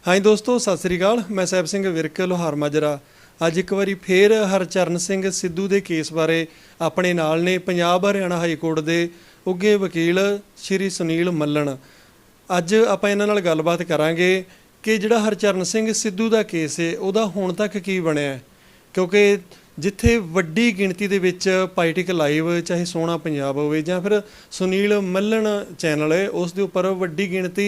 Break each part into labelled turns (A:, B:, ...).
A: हाँ जी दोस्तों, सत श्री अकाल। मैं सैब सिंह विरक लोहार माजरा अज एक बारी फिर हरचरण सिंह सिद्धू के केस बारे अपने नाल ने पंजाब हरियाणा हाई कोर्ट के उगे वकील श्री सुनील मल्लन। अज आपां इन्हां नाल गलबात करांगे कि जिहड़ा हरचरण सिंह सिद्धू का केस है उहदा हुण तक की बनिया, क्योंकि जिथे वड्डी गिणती दे विच पॉलिटिक लाइव चाहे सोना पंजाब होवे जां फिर सुनील मल्लन चैनल है उस दे उपर वड्डी गिणती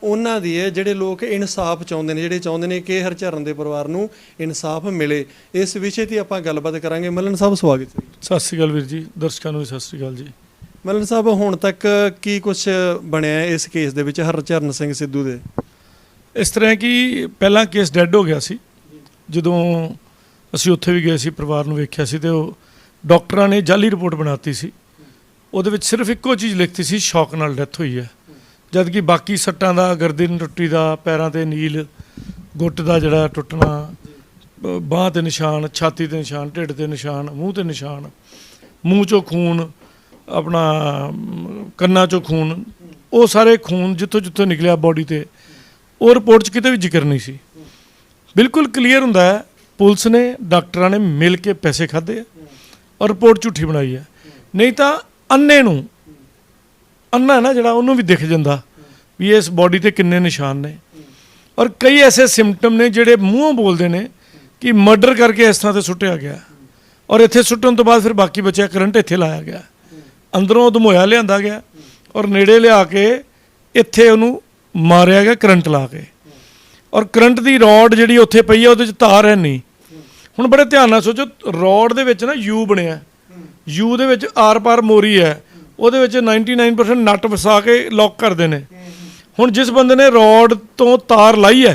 A: उन्हां दी है जिहड़े लोग इंसाफ चाहुंदे ने, जिहड़े चाहुंदे ने कि हरचरण दे परिवार नूं इंसाफ मिले। इस विषय ते आपां गलबात करांगे। मल्लन साहब स्वागत है।
B: सत श्री अकाल वीर जी, दर्शकों नूं सत श्री अकाल जी।
A: मल्लन साहब, हुण तक की कुछ बनिया इस केस दे विच हरचरण सिंह सिद्धू दे?
B: इस तरह कि पहला केस डैड हो गया सी, जदों ਅਸੀਂ ਉੱਥੇ ਵੀ ਗਏ ਸੀ, ਪਰਿਵਾਰ ਨੂੰ ਵੇਖਿਆ ਸੀ ਤੇ ਉਹ ਡਾਕਟਰਾਂ ਨੇ ਜਾਲੀ ਰਿਪੋਰਟ ਬਣਾਤੀ ਸੀ। ਉਹਦੇ ਵਿੱਚ ਸਿਰਫ ਇੱਕੋ ਚੀਜ਼ ਲਿਖਤੀ ਸੀ, ਸ਼ੌਕ ਨਾਲ ਡੈਥ ਹੋਈ ਹੈ, ਜਦ ਕਿ ਬਾਕੀ ਸੱਟਾਂ ਦਾ, ਗਰਦਨ ਟੁੱਟੀ ਦਾ, ਪੈਰਾਂ ਤੇ ਨੀਲ, ਗੁੱਟ ਦਾ ਜਿਹੜਾ ਟੁੱਟਣਾ, ਬਾਂਹ ਤੇ ਨਿਸ਼ਾਨ, ਛਾਤੀ ਤੇ ਨਿਸ਼ਾਨ, ਢਿੱਡ ਤੇ ਨਿਸ਼ਾਨ, ਮੂੰਹ ਤੇ ਨਿਸ਼ਾਨ, ਮੂੰਹ ਚੋਂ ਖੂਨ, ਆਪਣਾ ਕੰਨਾਂ ਚੋਂ ਖੂਨ, ਉਹ ਸਾਰੇ ਖੂਨ ਜਿੱਥੋਂ ਜਿੱਥੋਂ ਨਿਕਲਿਆ ਬੋਡੀ ਤੇ, ਉਹ ਰਿਪੋਰਟ 'ਚ ਕਿਤੇ ਵੀ ਜ਼ਿਕਰ ਨਹੀਂ ਸੀ। ਬਿਲਕੁਲ ਕਲੀਅਰ ਹੁੰਦਾ ਹੈ पुलिस ने डॉक्टर ने मिल के पैसे खाधे और रिपोर्ट झूठी बनाई है। नहीं तो अन्ने नूं, अन्ना है ना जिहड़ा, उन्होंने भी दिख जाता भी इस बॉडी ते किन्ने निशान ने। और कई ऐसे सिम्पटम ने जिहड़े मूँहों बोलते हैं कि मर्डर करके इस तरह से सुट्टिया गया, और इत्थे सुट्टण तो बाद फिर बाकी बचा करंट इत्थे लाया गया, अंदरों धमोया लिआंदा गया और नेड़े लिया के इत्थे उहनूं मारिया गया करंट ला के। और करंट की रॉड जी उत्थे पई है, उहदे च तार है नहीं। हुण बड़े ध्यान नाल सोचो, रॉड दे विच ना यू बनिया, यू दे विच आर पार मोरी है, उहदे विच 99% नट वसा के लॉक करते हैं। हुण जिस बंदे ने रॉड तो तार लाई है,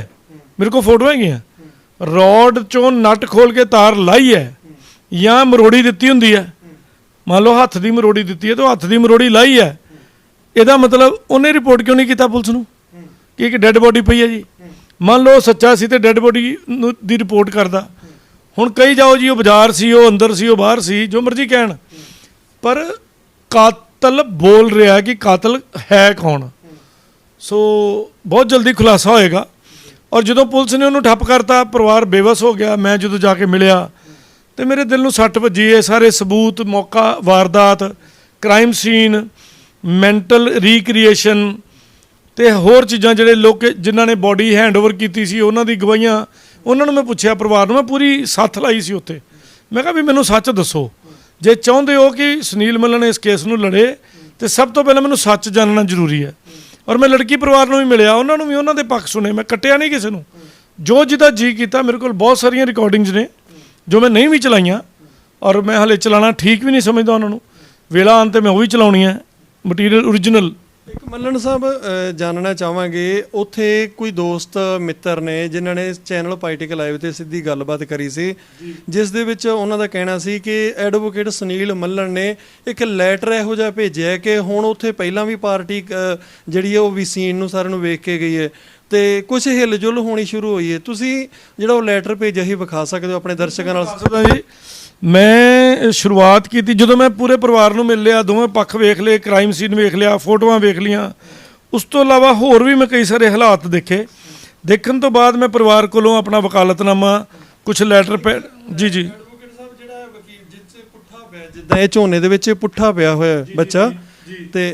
B: मेरे को फोटो हैगियां, रॉड चों नट खोल के तार लाई है या मरोड़ी दित्ती हुंदी है, मान लो हत्थ की मरोड़ी दित्ती है तो हत्थ की मरोड़ी लाई है, इहदा मतलब उन्हें रिपोर्ट क्यों नहीं किया पुलिस नूं कि एक डैड बॉडी पई है जी। मान लो सच्चा सी तो डैड बॉडी की रिपोर्ट करदा। हुण कई जाओ जी, वो बाजार सी, वो अंदर सी, वो बाहर सी, जो मर्जी कहण, पर कातल बोल रहा है कि कातल है कौन। सो बहुत जल्दी खुलासा होएगा। और जो पुलिस ने उन्होंने ठप करता, परिवार बेबस हो गया। मैं जो जाके मिलिया तो मेरे दिल में सट वजी है। सारे सबूत, मौका, वारदात, क्राइम सीन, मैंटल रिक्रिएशन ते होर चीज़ां जिहड़े लोग जिन्हां ने बॉडी हैंडओवर की सी, उन्हां दी गवाहियां, उन्होंने मैं पूछा परिवार में, मैं पूरी साथ लाई सी उत्ते। मैं कहा भी मैनूं सच दसो, जे चाहुंदे हो कि सुनील मल्लन इस केस नूं लड़े तो सब तो पहले मैनूं सच जानना जरूरी है। और मैं लड़की परिवार नूं भी मिलिया, उन्होंने भी उन्होंने पक्ष सुने, मैं कट्टिया नहीं किसी नूं, जो जिहदा जी कीता। मेरे को बहुत सारिया रिकॉर्डिंग्स ने जो मैं नहीं भी चलाइयां, और मैं हले चलाना ठीक भी नहीं समझदा उन्होंने। वेला आन ते मैं वो भी चलाउणी है मटीरियल ओरिजिनल।
A: एक मल्लन साहब, जानना चाहांगे उत्थे कोई दोस्त मित्र ने जिन्हां ने चैनल पॉलिटिकल लाइव ते सीधी गलबात करी सी, जिस दे विच उन्हां दा कहना सी कि एडवोकेट सुनील मल्लन ने एक लैटर इहो जिहा भेजिआ कि हुण उत्थे पहिलां भी पार्टी जिहड़ी है वो सीन नूं सारे नूं वेख के गई है ते कुछ हिल जुल होनी शुरू हुई है। तुसीं जिहड़ा वो लैटर भेजिआ ही विखा सकदे हो अपने दर्शकां नाल?
B: जी, मैं शुरुआत की थी जो मैं पूरे परिवार को मिल लिया, दोवें पक्ष वेख ले, क्राइम सीन वेख लिया, फोटोआं वेख लिया, उस तो इलावा होर भी मैं कई सारे हालात देखे। देखने तो बाद मैं परिवार कोलों अपना वकालतनामा, कुछ लैटर पे जी जी
A: जिद्दां ये झोने दे विच पुट्ठा पिया होया बच्चा, ते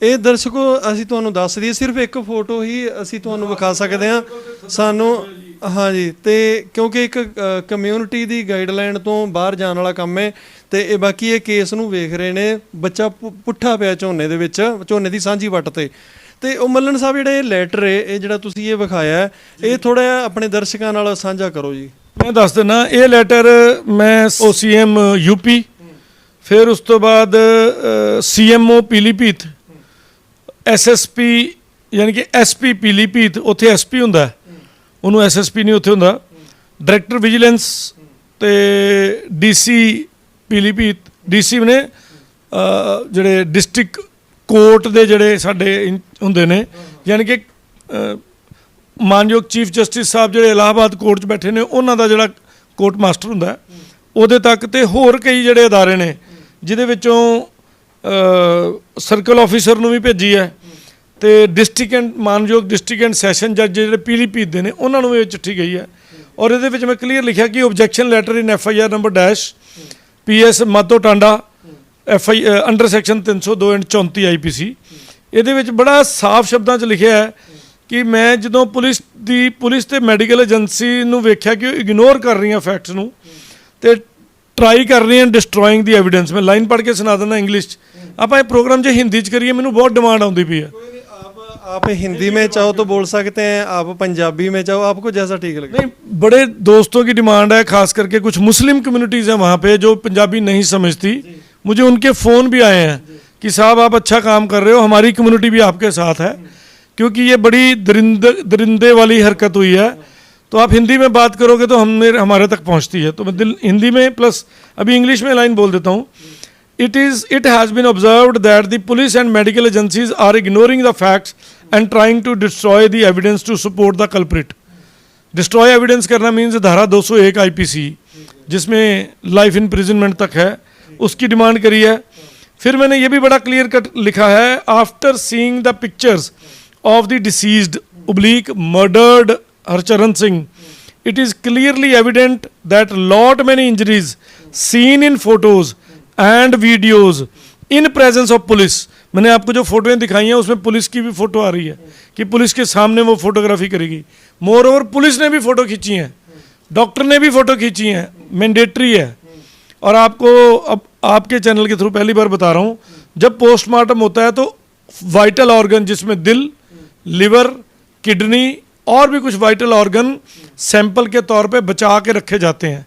A: ਇਹ ਦਰਸ਼ਕੋ ਅਸੀਂ ਤੁਹਾਨੂੰ ਦੱਸ ਦਈਏ, ਸਿਰਫ ਇੱਕ ਫੋਟੋ ਹੀ ਅਸੀਂ ਤੁਹਾਨੂੰ ਵਿਖਾ ਸਕਦੇ ਹਾਂ ਸਾਨੂੰ। ਹਾਂਜੀ, ਤੇ ਕਿਉਂਕਿ ਇੱਕ ਕਮਿਊਨਿਟੀ ਦੀ ਗਾਈਡਲਾਈਨ ਤੋਂ ਬਾਹਰ ਜਾਣ ਵਾਲਾ ਕੰਮ ਹੈ, ਤੇ ਇਹ ਬਾਕੀ ਇਹ ਕੇਸ ਨੂੰ ਵੇਖ ਰਹੇ ਨੇ, ਬੱਚਾ ਪੁੱਠਾ ਪਿਆ ਝੋਨੇ ਦੇ ਵਿੱਚ, ਝੋਨੇ ਦੀ ਸਾਂਝੀ ਵੱਟ ਤੇ। ਤੇ ਉਹ ਮੱਲਣ ਸਾਹਿਬ, ਜਿਹੜਾ ਇਹ ਲੈਟਰ ਹੈ, ਇਹ ਜਿਹੜਾ ਤੁਸੀਂ ਇਹ ਵਿਖਾਇਆ, ਇਹ ਥੋੜਾ ਜਿਹਾ ਆਪਣੇ ਦਰਸ਼ਕਾਂ ਨਾਲ ਸਾਂਝਾ ਕਰੋ ਜੀ।
B: मैं दस दिना, ये लैटर मैं OCM यूपी, फिर उस तो बाद CMO पीलीभीत, SSP यानी कि SP पीलीभीत, उत्थे SP हुंदा, उन्होंने SSP नहीं उत्थे हुंदा, डायरैक्टर विजिलेंस ते DC पीलीभीत, DC ने जिहड़े डिस्ट्रिक्ट कोर्ट दे जिहड़े साडे हुंदे ने, यानी कि मानयोग चीफ जस्टिस साहब जिहड़े इलाहाबाद कोर्ट च बैठे ने, उन्हां दा जिहड़ा कोर्ट मास्टर हुंदा उहदे तक, ते होर कई जिहड़े अदारे ने जिहदे विचों सर्कल ऑफिसर नूं भी भेजी है, ਤੇ ਡਿਸਟ੍ਰਿਕਟ ਐਂਡ ਮਾਨਯੋਗ ਡਿਸਟ੍ਰਿਕਟ ਐਂਡ ਸੈਸ਼ਨ ਜੱਜ ਜਿਹੜੇ ਪੀਲੀਭੀਤ ਦੇ ਨੇ ਉਹਨਾਂ ਨੂੰ ਇਹ ਚਿੱਠੀ ਗਈ ਹੈ ਔਰ ਇਹਦੇ ਵਿੱਚ ਮੈਂ ਕਲੀਅਰ ਲਿਖਿਆ ਕਿ objection letter in FIR number dash PS Madho Tanda FI under section 302 and 34 IPC ਇਹਦੇ ਵਿੱਚ ਬੜਾ ਸਾਫ਼ ਸ਼ਬਦਾਂ 'ਚ ਲਿਖਿਆ ਹੈ ਕਿ ਮੈਂ ਜਦੋਂ ਪੁਲਿਸ ਤੇ ਮੈਡੀਕਲ ਏਜੰਸੀ ਨੂੰ ਵੇਖਿਆ ਕਿ ਉਹ ਇਗਨੋਰ ਕਰ ਰਹੀਆਂ ਫੈਕਟਸ ਨੂੰ ਤੇ ਟਰਾਈ ਕਰ ਰਹੀਆਂ ਡਿਸਟਰੋਇੰਗ ਦੀ ਐਵੀਡੈਂਸ ਮੈਂ ਲਾਈਨ ਪੜ੍ਹ ਕੇ ਸੁਣਾ ਦਿੰਦਾ ਇੰਗਲਿਸ਼ 'ਚ ਆਪਾਂ ਇਹ प्रोग्राम जो हिंदी च करिए मैंने बहुत डिमांड आती पई है
A: आप हिंदी में चाहो तो बोल सकते हैं, आप पंजाबी में चाहो, आपको जैसा ठीक लगे।
B: नहीं, बड़े दोस्तों की डिमांड है, खास करके कुछ मुस्लिम कम्युनिटीज़ हैं वहाँ पे जो पंजाबी नहीं समझती, मुझे उनके फ़ोन भी आए हैं कि साहब आप अच्छा काम कर रहे हो, हमारी कम्युनिटी भी आपके साथ है, क्योंकि ये बड़ी दरिंदे वाली हरकत हुई है, तो आप हिंदी में बात करोगे तो हमारे तक पहुँचती है। तो मैं हिंदी में प्लस अभी इंग्लिश में लाइन बोल देता हूँ। It has been observed that the police and medical agencies are ignoring the facts and trying to destroy the evidence to support the culprit. Destroy evidence करना means धारा 201 IPC जिसमें life imprisonment तक है, उसकी demand करी है। फिर मैंने ये भी बड़ा क्लियर कट लिखा है, after seeing the pictures of the deceased oblique murdered Harcharan Singh, it is clearly evident that lot many injuries seen in photos and videos in presence of police, मैंने आपको जो फोटोएं दिखाई हैं उसमें पुलिस की भी फ़ोटो आ रही है कि पुलिस के सामने वो फोटोग्राफी करेगी। मोर ओवर पुलिस ने भी फ़ोटो खींची हैं, डॉक्टर ने भी फ़ोटो खींची हैं, मैंडेटरी है। और आपको अब आपके चैनल के थ्रू पहली बार बता रहा हूँ, जब पोस्टमार्टम होता है तो वाइटल ऑर्गन जिसमें दिल, लिवर, किडनी और भी कुछ वाइटल ऑर्गन सैंपल के तौर पर बचा के रखे जाते हैं।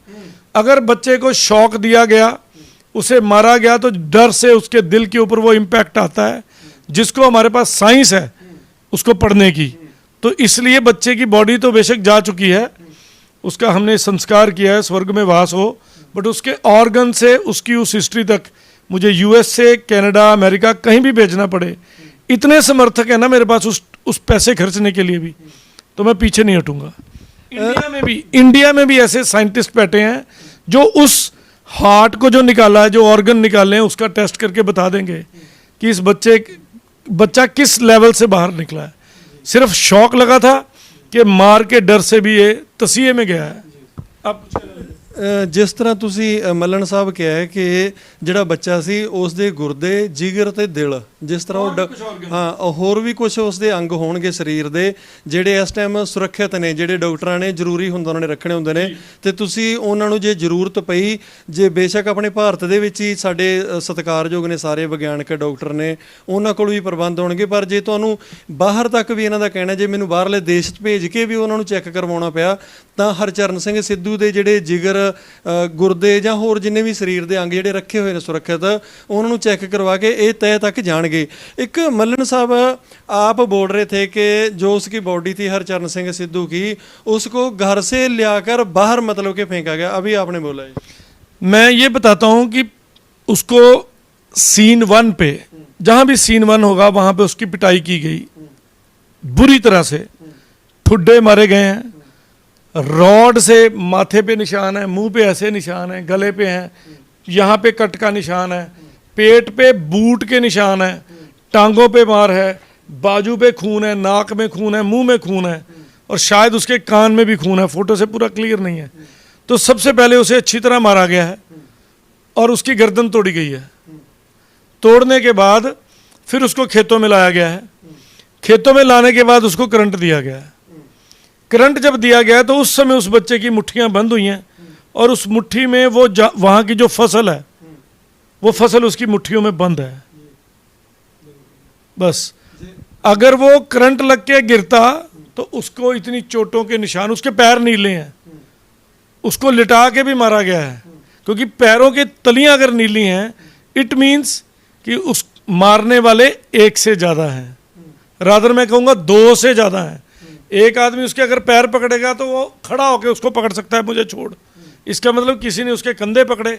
B: अगर बच्चे को शॉक दिया गया, उसे मारा गया, तो डर से उसके दिल के ऊपर वो इम्पैक्ट आता है, जिसको हमारे पास साइंस है उसको पढ़ने की। तो इसलिए बच्चे की बॉडी तो बेशक जा चुकी है, उसका हमने संस्कार किया है, स्वर्ग में वास हो, बट उसके ऑर्गन से उसकी उस हिस्ट्री तक मुझे US से कनाडा, अमेरिका कहीं भी भेजना पड़े, इतने समर्थक है ना मेरे पास उस पैसे खर्चने के लिए भी, तो मैं पीछे नहीं हटूंगा। इंडिया में भी ऐसे साइंटिस्ट बैठे हैं जो उस हार्ट को जो निकाला है, जो ऑर्गन निकाले हैं, उसका टेस्ट करके बता देंगे कि इस बच्चा किस लेवल से बाहर निकला है। सिर्फ शॉक लगा था कि मार के डर से भी ये तसिए में गया है। अब
A: ਜਿਸ ਤਰ੍ਹਾਂ ਤੁਸੀਂ ਮੱਲਣ ਸਾਹਿਬ ਕਿਹਾ ਹੈ ਕਿ ਜਿਹੜਾ ਬੱਚਾ ਸੀ ਉਸ ਦੇ ਗੁਰਦੇ, ਜਿਗਰ ਤੇ ਦਿਲ, ਜਿਸ ਤਰ੍ਹਾਂ ਉਹ ਹਾਂ ਹੋਰ ਵੀ ਕੁਝ ਉਸ ਦੇ ਅੰਗ ਹੋਣਗੇ ਸਰੀਰ ਦੇ ਜਿਹੜੇ ਇਸ ਟਾਈਮ ਸੁਰੱਖਿਅਤ ਨੇ, ਜਿਹੜੇ ਡਾਕਟਰਾਂ ਨੇ ਜ਼ਰੂਰੀ ਹੁੰਦਾ ਉਹਨਾਂ ਨੇ ਰੱਖਣੇ ਹੁੰਦੇ ਨੇ, ਤੇ ਤੁਸੀਂ ਉਹਨਾਂ ਨੂੰ ਜੇ ਜ਼ਰੂਰਤ ਪਈ, ਜੇ ਬੇਸ਼ੱਕ ਆਪਣੇ ਭਾਰਤ ਦੇ ਵਿੱਚ ਹੀ ਸਾਡੇ ਸਤਿਕਾਰਯੋਗ ਨੇ ਸਾਰੇ ਵਿਗਿਆਨਕ ਡਾਕਟਰ ਨੇ, ਉਹਨਾਂ ਕੋਲ ਵੀ ਪ੍ਰਬੰਧ ਹੋਣਗੇ, ਪਰ ਜੇ ਤੁਹਾਨੂੰ ਬਾਹਰ ਤੱਕ ਵੀ ਇਹਨਾਂ ਦਾ ਕਹਿਣਾ ਜੇ ਮੈਨੂੰ ਬਾਹਰਲੇ ਦੇਸ਼ 'ਚ ਭੇਜ ਕੇ ਵੀ ਉਹਨਾਂ ਨੂੰ ਚੈੱਕ ਕਰਵਾਉਣਾ ਪਿਆ, ਤਾਂ ਹਰਚਰਨ ਸਿੰਘ ਸਿੱਧੂ ਦੇ ਜਿਹੜੇ ਜਿਗਰ, ਗੁਰਦੇ ਜਾਂ ਹੋਰ ਜਿੰਨੇ ਵੀ ਸਰੀਰ ਦੇ ਅੰਗ ਜਿਹੜੇ ਰੱਖੇ ਹੋਏ ਨੇ ਸੁਰੱਖਿਅਤ, ਉਹਨਾਂ ਨੂੰ ਚੈੱਕ ਕਰਵਾ ਕੇ ਇਹ ਤੈਅ ਤੱਕ ਜਾਣਗੇ। ਇੱਕ ਮੱਲਣ ਸਾਹਿਬ आप बोल रहे थे कि जो उसकी बॉडी थी हरचरण सिंह सिद्धू की, उसको घर से लाकर बाहर मतलब के फेंका गया, अभी आपने बोला है।
B: मैं ये बताता हूँ कि उसको सीन 1 पे, जहाँ भी सीन 1 होगा वहाँ पे उसकी पिटाई की गई बुरी तरह से, ठुड्डे मारे गए हैं, रॉड से माथे पे निशान है, मुंह पे ऐसे निशान है, गले पे हैं, यहाँ पे कट का निशान है, पेट पे बूट के निशान है, टांगों पे मार है, बाजू पे खून है, नाक में खून है, मुंह में खून है, और शायद उसके कान में भी खून है, फोटो से पूरा क्लियर नहीं है। तो सबसे पहले उसे अच्छी तरह मारा गया है और उसकी गर्दन तोड़ी गई है। तोड़ने के बाद फिर उसको खेतों में लाया गया है, खेतों में लाने के बाद उसको करंट दिया गया है। करंट जब दिया गया तो उस समय उस बच्चे की मुट्ठियां बंद हुई हैं और उस मुट्ठी में वो वहाँ की जो फसल है वो फसल उसकी मुट्ठियों में बंद है। बस अगर वो करंट लग के गिरता तो उसको इतनी चोटों के निशान, उसके पैर नीले हैं, उसको लिटा के भी मारा गया है, क्योंकि पैरों की तलियां अगर नीली हैं इट मीन्स कि उस मारने वाले एक से ज़्यादा हैं, रादर मैं कहूँगा 2 से ज़्यादा हैं। एक आदमी उसके अगर पैर पकड़ेगा तो वो खड़ा होकर उसको पकड़ सकता है, मुझे छोड़, इसका मतलब किसी ने उसके कंधे पकड़े,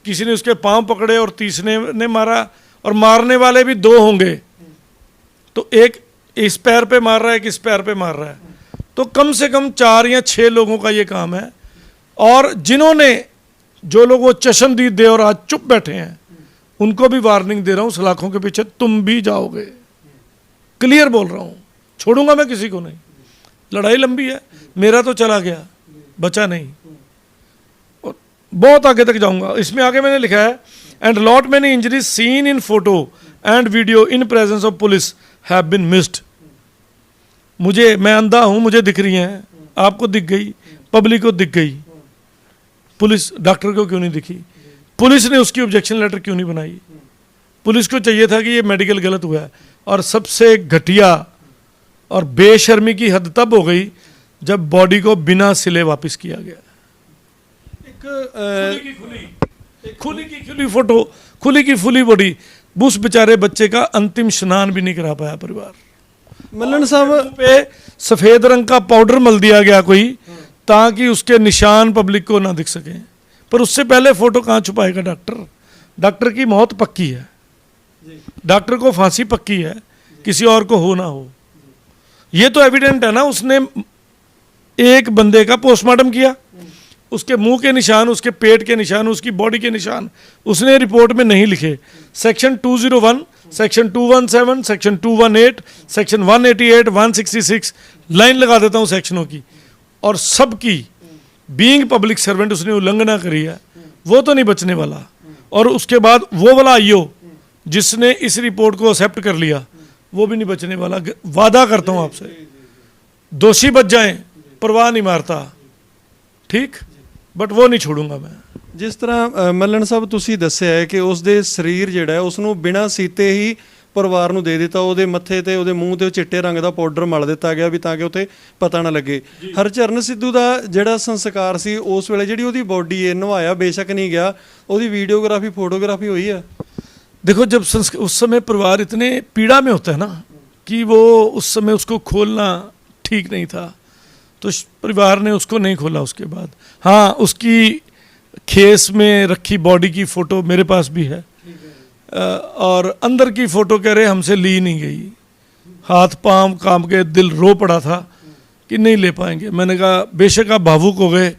B: किसी ने उसके पांव पकड़े और तीसरे ने मारा, और मारने वाले भी 2 होंगे, तो एक इस पैर पे मार रहा है, एक इस पैर पे मार रहा है, तो कम से कम 4 या 6 लोगों का ये काम है। और जिन्होंने, जो लोग वो चश्मदीद दे और आज चुप बैठे हैं, उनको भी वार्निंग दे रहा हूँ, सलाखों के पीछे तुम भी जाओगे। क्लियर बोल रहा हूँ, छोड़ूंगा मैं किसी को नहीं। लड़ाई लंबी है, मेरा तो चला गया, बचा नहीं, और बहुत आगे तक जाऊंगा। इसमें आगे मैंने लिखा है and lot many injuries seen in photo and video in presence of police have been missed. मुझे, मैं अंधा हूं, मुझे दिख रही हैं, आपको दिख गई, पब्लिक को दिख गई, पुलिस डॉक्टर को क्यों नहीं दिखी? पुलिस ने उसकी ऑब्जेक्शन लेटर क्यों नहीं बनाई? पुलिस को चाहिए था कि ये मेडिकल गलत हुआ है। और सबसे घटिया और बेशर्मी की हद तब हो गई जब बॉडी को बिना सिले वापस किया गया। खुली की खुली फोटो, खुली की खुली बॉडी, उस बेचारे बच्चे का अंतिम स्नान भी नहीं करा पाया परिवार।
A: मल्लन साहब
B: पे सफेद रंग का पाउडर मल दिया गया कोई, ताकि उसके निशान पब्लिक को ना दिख सके। पर उससे पहले फोटो कहाँ छुपाएगा डॉक्टर? डॉक्टर की मौत पक्की है, डॉक्टर को फांसी पक्की है, किसी और को हो ना हो। ये तो एविडेंट है ना, उसने एक बंदे का पोस्टमार्टम किया, उसके मुंह के निशान, उसके पेट के निशान, उसकी बॉडी के निशान उसने रिपोर्ट में नहीं लिखे। Section 201, section 217, section 218, section 188, 166 line लगा देता हूं सेक्शनों की, और सबकी बीइंग पब्लिक सर्वेंट उसने उल्लंघना करी है, वो तो नहीं बचने वाला। और उसके बाद वो वाला आईओ जिसने इस रिपोर्ट को एक्सेप्ट कर लिया, वो भी नहीं बचने वाला। वादा करता हूं आपसे, दोषी बच जाएं, परवाह नहीं मारता, ठीक, बट वो नहीं छोड़ूंगा मैं।
A: ਜਿਸ ਤਰ੍ਹਾਂ ਮੱਲਣ ਸਾਹਿਬ ਤੁਸੀਂ ਦੱਸਿਆ ਹੈ ਕਿ ਉਸ ਦੇ ਸਰੀਰ ਜਿਹੜਾ ਹੈ ਉਸ ਨੂੰ ਬਿਨਾਂ ਸੀਤੇ ਹੀ ਪਰਿਵਾਰ ਨੂੰ ਦੇ ਦਿੱਤਾ, ਉਹਦੇ ਮੱਥੇ ਤੇ ਉਹਦੇ ਮੂੰਹ ਤੇ ਚਿੱਟੇ ਰੰਗ ਦਾ ਪਾਊਡਰ ਮਲ ਦਿੱਤਾ ਗਿਆ ਵੀ ਤਾਂ ਕਿ ਉੱਥੇ ਪਤਾ ਨਾ ਲੱਗੇ। ਹਰਚਰਨ ਸਿੱਧੂ ਦਾ ਜਿਹੜਾ ਸੰਸਕਾਰ ਸੀ ਉਸ ਵੇਲੇ ਜਿਹੜੀ ਉਹਦੀ ਬੋਡੀ ਹੈ ਨਵਾਇਆ ਬੇਸ਼ੱਕ ਨਹੀਂ ਗਿਆ, ਉਹਦੀ ਵੀਡੀਓਗ੍ਰਾਫੀ फोटोग्राफी हुई है।
B: देखो जब उस समय परिवार इतने पीड़ा में होता है ना कि वो उस समय उसको खोलना ठीक नहीं था, तो परिवार ने उसको नहीं खोला। उसके बाद हाँ, उसकी खेस में रखी बॉडी की फ़ोटो मेरे पास भी है, और अंदर की फ़ोटो कह रहे हमसे ली नहीं गई, हाथ पांव काम के, दिल रो पड़ा था कि नहीं ले पाएंगे। मैंने कहा बेशक आप भावुक हो गए,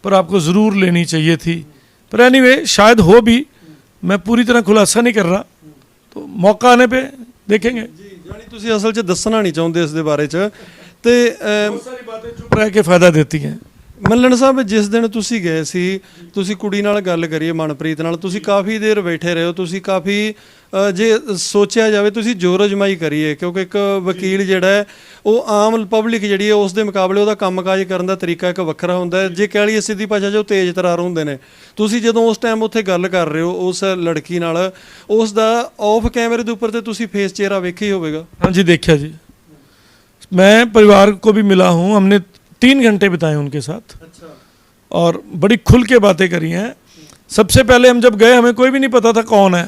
B: पर आपको ज़रूर लेनी चाहिए थी। पर एनीवे शायद हो भी, मैं पूरी तरह खुलासा नहीं कर रहा, तो मौका आने पे देखेंगे।
A: जी, यानी ਤੁਸੀਂ ਅਸਲ 'ਚ ਦੱਸਣਾ ਨਹੀਂ ਚਾਹੁੰਦੇ ਇਸ ਦੇ ਬਾਰੇ 'ਚ ਤੇ
B: बहुत सारी बातें चुप रह के फायदा देती हैं।
A: ਮੱਲਣ ਸਾਹਿਬ ਜਿਸ ਦਿਨ ਤੁਸੀਂ ਗਏ ਸੀ, ਤੁਸੀਂ ਕੁੜੀ ਨਾਲ ਗੱਲ ਕਰੀਏ ਮਨਪ੍ਰੀਤ ਨਾਲ, ਤੁਸੀਂ ਕਾਫੀ ਦੇਰ ਬੈਠੇ ਰਹੇ ਹੋ, ਤੁਸੀਂ ਕਾਫੀ ਜੇ ਸੋਚਿਆ ਜਾਵੇ ਤੁਸੀਂ ਜ਼ੋਰ ਅਜਮਾਈ ਕਰੀਏ, ਕਿਉਂਕਿ ਇੱਕ ਵਕੀਲ ਜਿਹੜਾ ਹੈ ਉਹ ਆਮ ਪਬਲਿਕ ਜਿਹੜੀ ਹੈ ਉਸ ਦੇ ਮੁਕਾਬਲੇ ਉਹਦਾ ਕੰਮਕਾਜ ਕਰਨ ਦਾ ਤਰੀਕਾ ਇੱਕ ਵੱਖਰਾ ਹੁੰਦਾ ਹੈ। ਜੇ ਕਹਿ ਲਈਏ ਸਿੱਧੀ ਭਾਸ਼ਾ 'ਚ ਉਹ ਤੇਜ਼ ਤਰਾਰ ਹੁੰਦੇ ਨੇ। ਤੁਸੀਂ ਜਦੋਂ ਉਸ ਟਾਈਮ ਉੱਥੇ ਗੱਲ ਕਰ ਰਹੇ ਹੋ ਉਸ ਲੜਕੀ ਨਾਲ, ਉਸ ਦਾ ਆਫ ਕੈਮਰੇ ਦੇ ਉੱਪਰ ਤੇ ਤੁਸੀਂ ਫੇਸ ਚਿਹਰਾ ਵੇਖਿਆ ਹੀ ਹੋਵੇਗਾ।
B: हाँ जी, देखा जी, मैं परिवार को भी मिला हूँ, हमने 3 घंटे बिताए उनके साथ,
A: अच्छा,
B: और बड़ी खुल के बातें करी हैं। सबसे पहले हम जब गए हमें कोई भी नहीं पता था कौन है,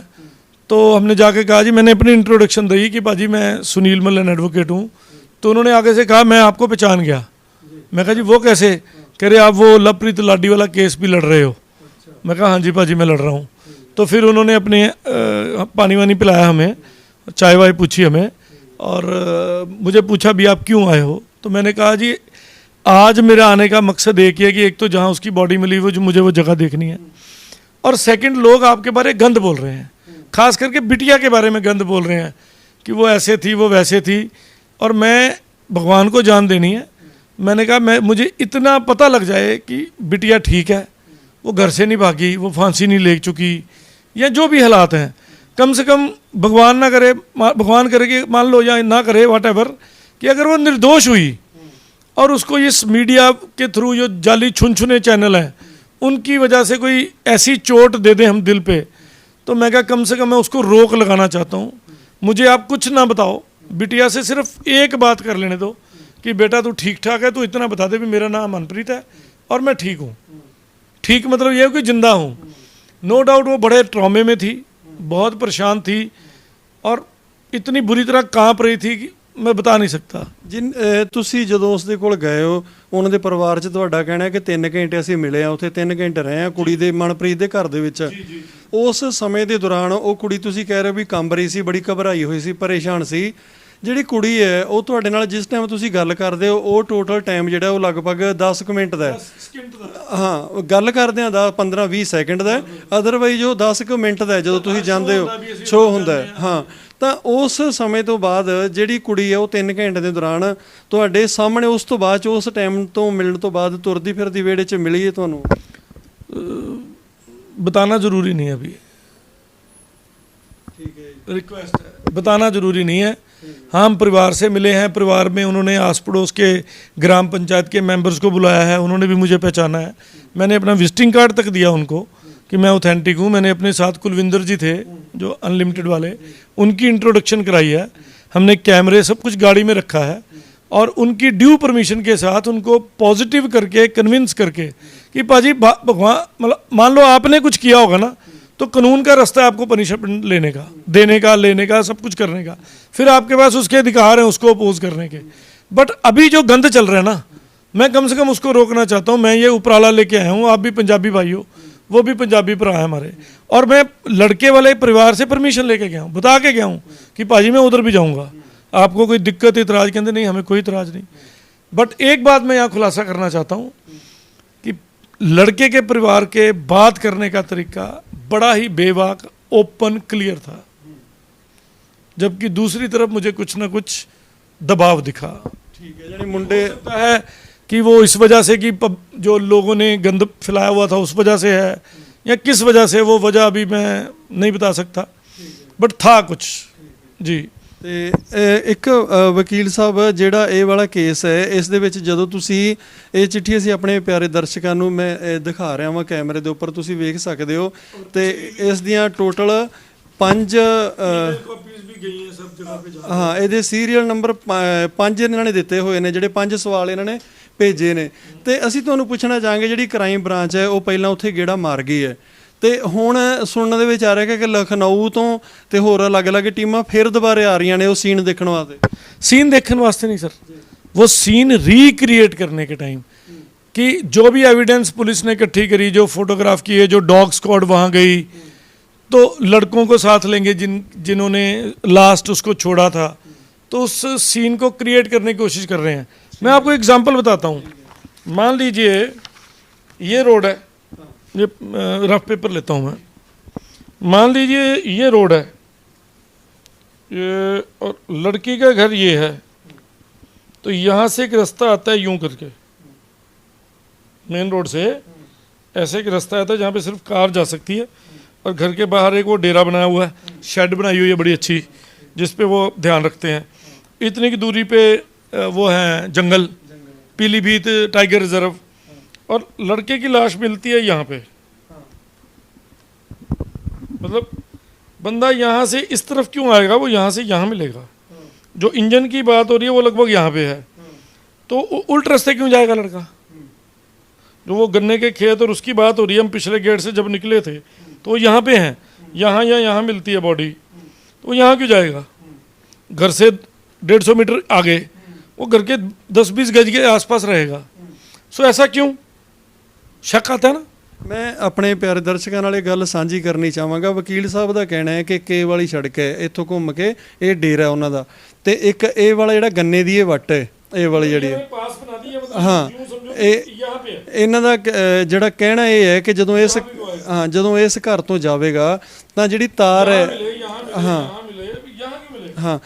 B: तो हमने जाके कहा जी, मैंने अपनी इंट्रोडक्शन दी कि पाजी मैं सुनील मल्लन एडवोकेट हूँ। तो उन्होंने आगे से कहा मैं आपको पहचान गया। मैं कहा जी वो कैसे? कह रहे आप वो लवप्रीत लाडी वाला केस भी लड़ रहे हो। मैं कहा हाँ जी पाजी मैं लड़ रहा हूँ। तो फिर उन्होंने अपने पानी वानी पिलाया हमें, चाय वाय पूछी हमें, और मुझे पूछा भी आप क्यों आए हो। तो मैंने कहा जी आज मेरा आने का मकसद एक ही है कि एक तो जहाँ उसकी बॉडी मिली वो जो मुझे वो जगह देखनी है, और सेकंड लोग आपके बारे में गंद बोल रहे हैं, खास करके बिटिया के बारे में गंद बोल रहे हैं कि वो ऐसे थी वो वैसे थी, और मैं भगवान को जान देनी है। मैंने कहा मैं मुझे इतना पता लग जाए कि बिटिया ठीक है, वो घर से नहीं भागी, वो फांसी नहीं ले चुकी, या जो भी हालात हैं, कम से कम भगवान ना करे, भगवान करे कि मान लो या ना करे व्हाटएवर, कि अगर वो निर्दोष हुई और उसको इस मीडिया के थ्रू जो जाली छुनछुने चैनल हैं उनकी वजह से कोई ऐसी चोट दे दें हम दिल पे, तो मैं क्या कम से कम मैं उसको रोक लगाना चाहता हूँ। मुझे आप कुछ ना बताओ, बिटिया से सिर्फ एक बात कर लेने दो कि बेटा तू ठीक ठाक है, तू इतना बता दे भी मेरा नाम मनप्रीत है और मैं ठीक हूँ। ठीक मतलब ये है कि जिंदा हूँ। नो डाउट वो बड़े ट्रॉमे में थी, बहुत परेशान थी, और इतनी बुरी तरह कांप रही थी कि मैं बता नहीं सकता।
A: ਜਿਨ ਤੁਸੀਂ ਜਦੋਂ ਉਸ ਦੇ ਕੋਲ ਗਏ ਹੋ, ਉਹਨਾਂ ਦੇ ਪਰਿਵਾਰ 'ਚ ਤੁਹਾਡਾ ਕਹਿਣਾ ਹੈ ਕਿ 3 ਘੰਟੇ ਅਸੀਂ ਮਿਲੇ ਆ ਉੱਥੇ, 3 ਘੰਟੇ ਰਹੇ ਆ ਕੁੜੀ ਦੇ ਮਨਪ੍ਰੀਤ ਦੇ ਘਰ ਦੇ ਵਿੱਚ। ਉਸ ਸਮੇਂ ਦੇ ਦੌਰਾਨ ਉਹ ਕੁੜੀ ਤੁਸੀਂ ਕਹਿ ਰਹੇ ਹੋ ਵੀ ਕੰਬ ਰਹੀ ਸੀ, ਬੜੀ ਘਬਰਾਈ ਹੋਈ ਸੀ, ਪਰੇਸ਼ਾਨ ਸੀ। ਜਿਹੜੀ ਕੁੜੀ ਹੈ ਉਹ ਤੁਹਾਡੇ ਨਾਲ ਜਿਸ ਟਾਈਮ ਤੁਸੀਂ ਗੱਲ ਕਰਦੇ ਹੋ ਉਹ ਟੋਟਲ ਟਾਈਮ ਜਿਹੜਾ ਉਹ ਲਗਭਗ 10 ਕੁ ਮਿੰਟ ਦਾ ਹੈ। ਹਾਂ, ਗੱਲ ਕਰਦੇ ਆ 15-20 ਸੈਕਿੰਡ ਦਾ, ਅਦਰਵਾਈਜ਼ ਉਹ 10 ਕੁ ਮਿੰਟ ਦਾ ਜਦੋਂ ਤੁਸੀਂ ਜਾਂਦੇ ਹੋ, ਸ਼ੋਅ ਹੁੰਦਾ ਹੈ। ਹਾਂ, ਤਾਂ ਉਸ ਸਮੇਂ ਤੋਂ ਬਾਅਦ ਜਿਹੜੀ ਕੁੜੀ ਹੈ ਉਹ 3 ਘੰਟੇ ਦੇ ਦੌਰਾਨ ਤੁਹਾਡੇ ਸਾਹਮਣੇ ਉਸ ਤੋਂ ਬਾਅਦ 'ਚ ਉਸ ਟਾਈਮ ਤੋਂ ਮਿਲਣ ਤੋਂ ਬਾਅਦ ਤੁਰਦੀ ਫਿਰਦੀ ਵਿਹੜੇ 'ਚ ਮਿਲੀ ਹੈ ਤੁਹਾਨੂੰ?
B: बताना ज़रूरी नहीं है अभी,
A: ठीक है,
B: रिक्वेस्ट है, बताना ज़रूरी नहीं है। हाँ, हम परिवार से मिले हैं, परिवार में उन्होंने आस पड़ोस के ग्राम पंचायत के मेंबर्स को बुलाया है, उन्होंने भी मुझे पहचाना है। मैंने अपना विजिटिंग कार्ड तक दिया उनको कि मैं ऑथेंटिक हूँ। मैंने अपने साथ कुलविंदर जी थे जो अनलिमिटेड वाले, उनकी इंट्रोडक्शन कराई है। हमने कैमरे सब कुछ गाड़ी में रखा है और उनकी ड्यू परमिशन के साथ उनको पॉजिटिव करके कन्विंस करके कि पाजी भगवान, मतलब मान लो आपने कुछ किया होगा ना तो कानून का रास्ता है आपको पनिशमेंट लेने का, देने का, लेने का, सब कुछ करने का। फिर आपके पास उसके अधिकार हैं उसको अपोज करने के। बट अभी जो गंद चल रहा है ना, मैं कम से कम उसको रोकना चाहता हूँ। मैं ये उपराला लेके आया हूँ, आप भी पंजाबी भाई हो, वो भी पंजाबी भरा है हमारे, और मैं लड़के वाले परिवार से परमिशन लेके गया हूँ, बता के गया हूँ कि पाजी मैं उधर भी जाऊँगा, आपको कोई दिक्कत इतराज़ के अंदर नहीं, हमें कोई इतराज़ नहीं। बट एक बात मैं यहाँ खुलासा करना चाहता हूँ कि लड़के के परिवार के बात करने का तरीका बड़ा ही बेबाक, ओपन, क्लियर था, जबकि दूसरी तरफ मुझे कुछ ना कुछ दबाव दिखा।
A: ठीक है, यानी मुंडे
B: सकता है कि वो इस वजह से कि जो लोगों ने गंद फैलाया हुआ था उस वजह से है, या किस वजह से, वो वजह अभी मैं नहीं बता सकता, बट था कुछ जी।
A: ਤੇ ਇੱਕ ਵਕੀਲ ਸਾਹਿਬ, ਜਿਹੜਾ ਇਹ ਵਾਲਾ ਕੇਸ ਹੈ, ਇਸ ਦੇ ਵਿੱਚ ਜਦੋਂ ਤੁਸੀਂ ਇਹ ਚਿੱਠੀ, ਅਸੀਂ ਆਪਣੇ ਪਿਆਰੇ ਦਰਸ਼ਕਾਂ ਨੂੰ ਮੈਂ ਦਿਖਾ ਰਿਹਾ ਹਾਂ ਕੈਮਰੇ ਦੇ ਉੱਪਰ, ਤੁਸੀਂ ਵੇਖ ਸਕਦੇ ਹੋ, ਤੇ ਇਸ ਦੀਆਂ ਟੋਟਲ 5 ਹਾਂ, ਇਹਦੇ ਸੀਰੀਅਲ ਨੰਬਰ 5 ਇਹਨਾਂ ਨੇ ਦਿੱਤੇ ਹੋਏ ਨੇ, ਜਿਹੜੇ 5 ਸਵਾਲ ਇਹਨਾਂ ਨੇ ਭੇਜੇ ਨੇ। ਤੇ ਅਸੀਂ ਤੁਹਾਨੂੰ ਪੁੱਛਣਾ ਚਾਹਾਂਗੇ, ਜਿਹੜੀ ਕ੍ਰਾਈਮ ਬ੍ਰਾਂਚ ਹੈ ਉਹ ਪਹਿਲਾਂ ਉੱਥੇ ਗੇੜਾ ਮਾਰ ਗਈ ਹੈ, ਤੇ ਹੁਣ ਸੁਣਨ ਦੇ ਵਿੱਚ ਆ ਰਿਹਾ ਕਿ ਲਖਨਊ ਤੋਂ ਤੇ ਹੋਰ ਅਲੱਗ-ਅਲੱਗ ਟੀਮਾਂ ਫਿਰ ਦੁਬਾਰੇ ਆ ਰਹੀਆਂ ਨੇ ਉਹ ਸੀਨ ਦੇਖਣ ਵਾਸਤੇ।
B: सीन देखने वास्ते नहीं सर, वो सीन रिक्रिएट करने के टाइम कि जो भी एविडेंस पुलिस ने इकट्ठी करी, जो फोटोग्राफ किए, जो डॉग स्क्वाड वहाँ गई, तो लड़कों को साथ लेंगे जिन्होंने लास्ट उसको छोड़ा था, तो उस सीन को क्रिएट करने की कोशिश कर रहे हैं। मैं आपको एग्जांपल बताता हूँ। मान लीजिए ये रोड है, ये रफ पेपर लेता हूँ मैं, मान लीजिए ये रोड है, ये और लड़की का घर ये है, तो यहाँ से एक रास्ता आता है यूं करके, मेन रोड से ऐसे एक रास्ता आता है जहाँ पे सिर्फ कार जा सकती है, और घर के बाहर एक वो डेरा बनाया हुआ है, शेड बनाई हुई है बड़ी अच्छी, जिस पे वो ध्यान रखते हैं। इतनी की दूरी पे वो है जंगल, पीलीभीत टाइगर रिजर्व, और लड़के की लाश मिलती है यहाँ पे। मतलब बंदा यहाँ से इस तरफ क्यों आएगा, वो यहाँ से यहाँ मिलेगा। जो इंजन की बात हो रही है वो लगभग यहाँ पे है, तो उल्ट रास्ते क्यों जाएगा लड़का? जो वो गन्ने के खेत और उसकी बात हो रही है, हम पिछले गेट से जब निकले थे तो यहाँ पे हैं, यहाँ या यहाँ मिलती है बॉडी, तो यहाँ क्यों जाएगा? घर से 150 मीटर आगे, वो घर के 10-20 गज के आसपास रहेगा। सो ऐसा क्यों? शक आता है ना।
A: ਮੈਂ ਆਪਣੇ ਪਿਆਰੇ ਦਰਸ਼ਕਾਂ ਨਾਲ ਇਹ ਗੱਲ ਸਾਂਝੀ ਕਰਨੀ ਚਾਹਾਂਗਾ। ਵਕੀਲ ਸਾਹਿਬ ਦਾ ਕਹਿਣਾ ਹੈ ਕਿ ਕੇ ਵਾਲੀ ਸੜਕ ਹੈ, ਇੱਥੋਂ ਘੁੰਮ ਕੇ ਇਹ ਡੇਰਾ ਉਹਨਾਂ ਦਾ, ਤੇ ਇੱਕ ਇਹ ਵਾਲਾ ਜਿਹੜਾ ਗੰਨੇ ਦੀ ਇਹ ਵੱਟ ਹੈ, ਇਹ ਵਾਲੀ ਜਿਹੜੀ ਹੈ, ਹਾਂ, ਇਹ ਇਹਨਾਂ ਦਾ ਜਿਹੜਾ ਕਹਿਣਾ ਇਹ ਹੈ ਕਿ ਜਦੋਂ ਇਸ घਰ ਤੋਂ ਜਾਵੇਗਾ ਤਾਂ ਜਿਹੜੀ ਤਾਰ है, हाँ हाँ,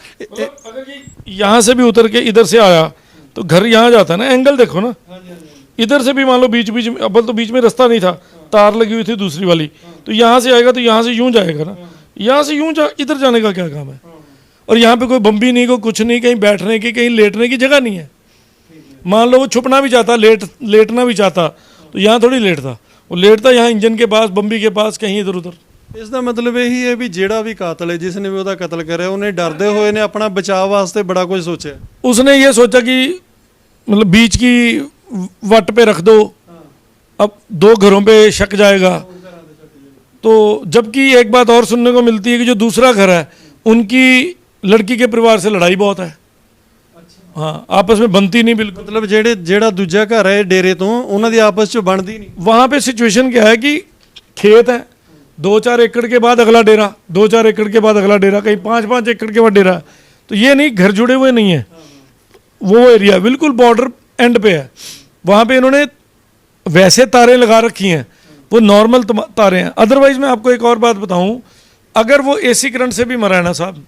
B: अगर ये यहाँ से भी उतर के इधर से आया तो घर यहाँ जाता है ना, एंगल देखो ना, इधर से भी मान लो बीच में, अब तो बीच में रास्ता नहीं था, तार लगी हुई थी दूसरी वाली, तो यहाँ से आएगा तो यहाँ से यूं जाएगा ना, यहाँ से यूं इधर जाने का क्या काम है? और यहाँ पे कोई बम्बी नहीं, कोई कुछ नहीं, कहीं बैठने की, कहीं लेटने की जगह नहीं है। मान लो वो छुपना भी चाहता, लेटना भी चाहता, तो यहाँ थोड़ी लेटता, वो लेटता यहाँ इंजन के पास, बम्बी के पास, कहीं इधर उधर।
A: ਇਸ ਦਾ ਮਤਲਬ ਇਹੀ ਹੈ ਵੀ ਜਿਹੜਾ ਵੀ ਕਾਤਲ ਹੈ, ਜਿਸ ਨੇ ਵੀ ਉਹਦਾ ਕਤਲ ਕਰਿਆ, ਉਹਨੇ ਡਰਦੇ ਹੋਏ ਨੇ ਆਪਣਾ ਬਚਾਅ ਵਾਸਤੇ ਬੜਾ ਕੁਝ ਸੋਚਿਆ।
B: उसने ये सोचा कि मतलब बीच की वट पे रख दो, अब 2 घरों पे शक जाएगा। तो जबकि एक बात और सुनने को मिलती है कि जो दूसरा घर है उनकी लड़की के परिवार से लड़ाई बहुत है। हाँ, आपस में बनती नहीं बिल्कुल।
A: मतलब ਜਿਹੜਾ ਦੂਜਾ ਘਰ ਹੈ ਡੇਰੇ ਤੋਂ, ਉਹਨਾਂ ਦੀ ਆਪਸ 'ਚ ਬਣਦੀ ਨਹੀਂ।
B: वहाँ पे सिचुएशन क्या है कि खेत है, 2-4 एकड़ के बाद अगला डेरा, 2-4 एकड़ के बाद अगला डेरा, कहीं 5-5 एकड़ के बाद डेरा। तो ये नहीं, घर जुड़े हुए नहीं है, वो एरिया बिल्कुल बॉर्डर एंड पे है। वहाँ पे इन्होंने वैसे तारें लगा रखी हैं, वो नॉर्मल तारें हैं। अदरवाइज मैं आपको एक और बात बताऊं, अगर वो एसी करंट से भी मरा है ना साहब,